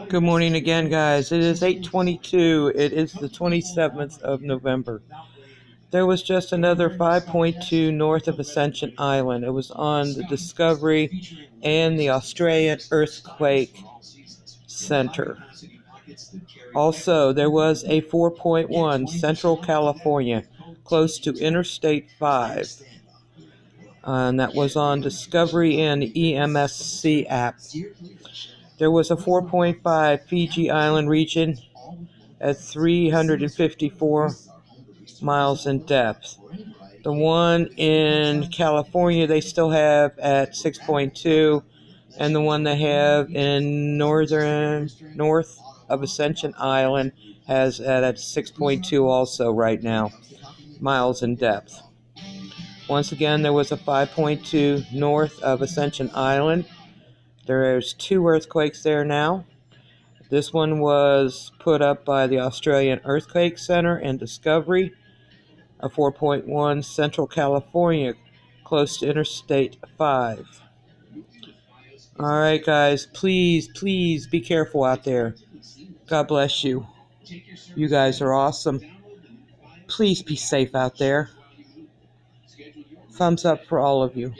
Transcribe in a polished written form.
Good morning again, guys. It is 8:22. It is the 27th of November. There was just another 5.2 north of Ascension Island. It was on the Discovery and the Australian Earthquake Center. Also, there was a 4.1 Central California, close to Interstate 5. And that was on Discovery and EMSC app. There was a 4.5 Fiji Island region at 354 miles in depth. The one in California they still have at 6.2, and the one they have in north of Ascension Island has at 6.2 also right now, miles in depth. Once again, there was a 5.2 north of Ascension Island. There's 2 earthquakes there now. This one was put up by the Australian Earthquake Center and Discovery. A 4.1 Central California, close to Interstate 5. All right, guys, please be careful out there. God bless you. You guys are awesome. Please be safe out there. Thumbs up for all of you.